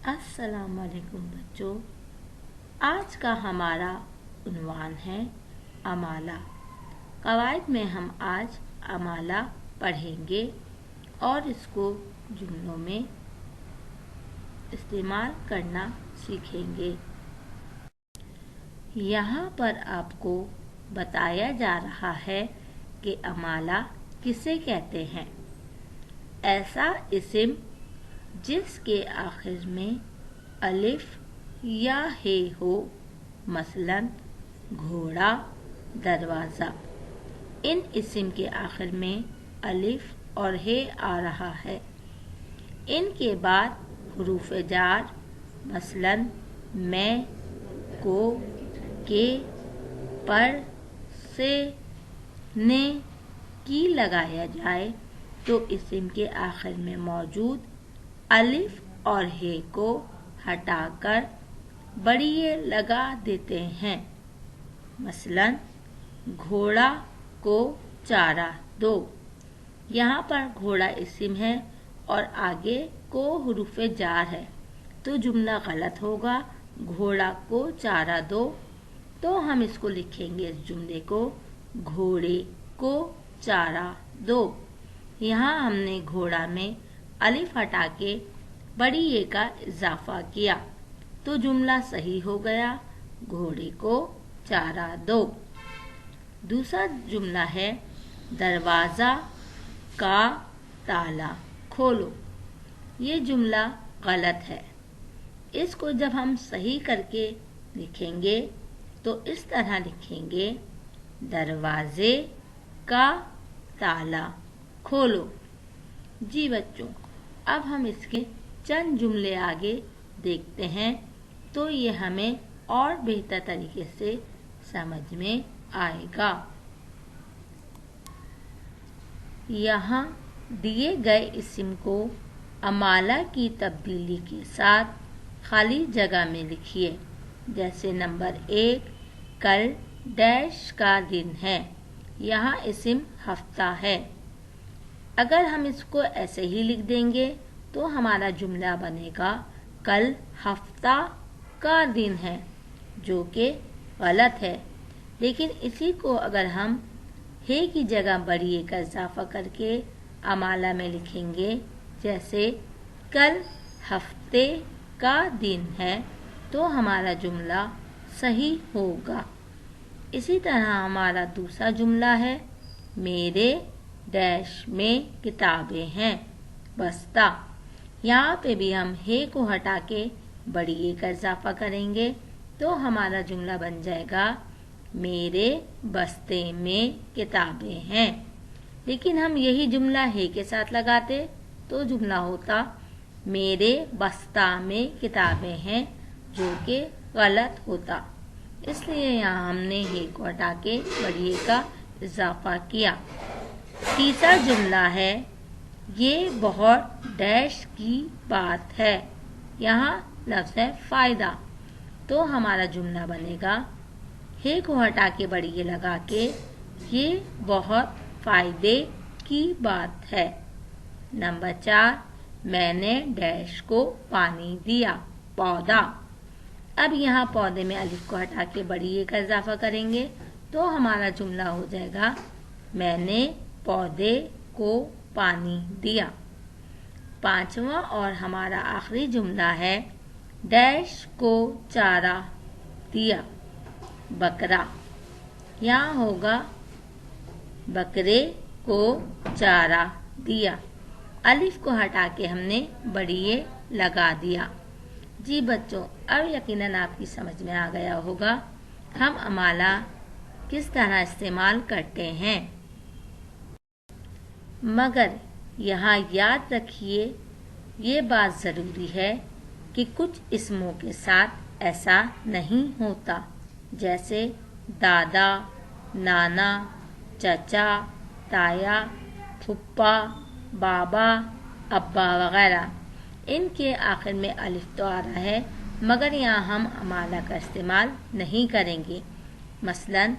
السلام علیکم بچوں، آج کا ہمارا عنوان ہے امالہ۔ قواعد میں ہم آج امالہ پڑھیں گے اور اس کو جملوں میں استعمال کرنا سیکھیں گے۔ یہاں پر آپ کو بتایا جا رہا ہے کہ امالہ کسے کہتے ہیں۔ ایسا اسم جس کے آخر میں الف یا ہے ہو، مثلاً گھوڑا، دروازہ۔ ان اسم کے آخر میں الف اور ہے آ رہا ہے۔ ان کے بعد حروف جار مثلاً میں، کو، کے، پر، سے، نے، کی لگایا جائے تو اسم کے آخر میں موجود الف اور ہے کو ہٹا کر بڑی یہ لگا دیتے ہیں۔ مثلاً گھوڑا کو چارہ دو۔ یہاں پر گھوڑا اسم ہے اور آگے کو حروف جار ہے تو جملہ غلط ہوگا۔ گھوڑا کو چارہ دو، تو ہم اس کو لکھیں گے، اس جملے کو، گھوڑے کو چارہ دو۔ یہاں ہم نے گھوڑا میں الف ہٹا کے بڑی یہ کا اضافہ کیا تو جملہ صحیح ہو گیا، گھوڑے کو چارہ دو۔ دوسرا جملہ ہے دروازہ کا تالا کھولو۔ یہ جملہ غلط ہے۔ اس کو جب ہم صحیح کر کے لکھیں گے تو اس طرح لکھیں گے، دروازے کا تالا کھولو۔ جی بچوں، اب ہم اس کے چند جملے آگے دیکھتے ہیں تو یہ ہمیں اور بہتر طریقے سے سمجھ میں آئے گا۔ یہاں دیے گئے اسم کو امالہ کی تبدیلی کے ساتھ خالی جگہ میں لکھیے۔ جیسے نمبر 1، کل ڈیش کا دن ہے۔ یہاں اسم ہفتہ ہے۔ اگر ہم اس کو ایسے ہی لکھ دیں گے تو ہمارا جملہ بنے گا، کل ہفتہ کا دن ہے، جو کہ غلط ہے۔ لیکن اسی کو اگر ہم ہے کی جگہ بڑی اے کا اضافہ کر کے امالہ میں لکھیں گے، جیسے کل ہفتے کا دن ہے، تو ہمارا جملہ صحیح ہوگا۔ اسی طرح ہمارا دوسرا جملہ ہے، میرے ڈیش میں کتابیں ہیں، بستہ۔ یہاں پہ بھی ہم ہے کو ہٹا کے بڑی اے کا اضافہ کریں گے تو ہمارا جملہ بن جائے گا، میرے بستے میں کتابیں ہیں۔ لیکن ہم یہی جملہ ہے کے ساتھ لگاتے تو جملہ ہوتا، میرے بستہ میں کتابیں ہیں، جو کہ غلط ہوتا۔ اس لیے یہاں ہم نے ہے کو ہٹا کے بڑی اے کا اضافہ کیا۔ تیسرا جملہ ہے، یہ بہت ڈیش کی بات ہے۔ یہاں لفظ ہے فائدہ، تو ہمارا جملہ بنے گا، ہے کو ہٹا کے بڑی اے لگا کے، یہ بہت فائدے کی بات ہے۔ نمبر 4، میں نے ڈیش کو پانی دیا، پودا۔ اب یہاں پودے میں الف کو ہٹا کے بڑی اے کا اضافہ کریں گے تو ہمارا جملہ ہو جائے گا، میں نے پودے کو پانی دیا۔ پانچواں اور ہمارا آخری جملہ ہے، ڈیش کو چارہ دیا، بکرا۔ یہاں ہوگا، بکرے کو چارہ دیا۔ الف کو ہٹا کے ہم نے بڑی اے لگا دیا۔ جی بچوں، اب یقیناً آپ کی سمجھ میں آ گیا ہوگا ہم امالہ کس طرح استعمال کرتے ہیں۔ مگر یہاں یاد رکھیے، یہ بات ضروری ہے کہ کچھ اسموں کے ساتھ ایسا نہیں ہوتا، جیسے دادا، نانا، چچا، تایا، پھپھا، بابا، ابا وغیرہ۔ ان کے آخر میں الف تو آ رہا ہے، مگر یہاں ہم امالہ کا استعمال نہیں کریں گے۔ مثلاً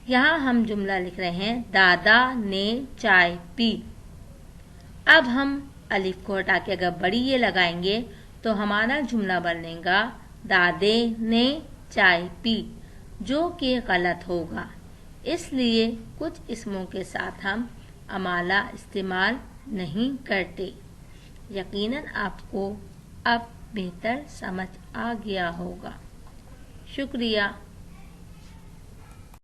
یہاں ہم جملہ لکھ رہے ہیں، دادا نے چائے پی۔ اب ہم الف کو ہٹا کے اگر بڑی اے لگائیں گے تو ہمارا جملہ بنے گا دادے نے چائے پی، جو کہ غلط ہوگا۔ اس لیے کچھ اسموں کے ساتھ ہم امالہ استعمال نہیں کرتے۔ یقیناً آپ کو اب بہتر سمجھ آ گیا ہوگا۔ شکریہ۔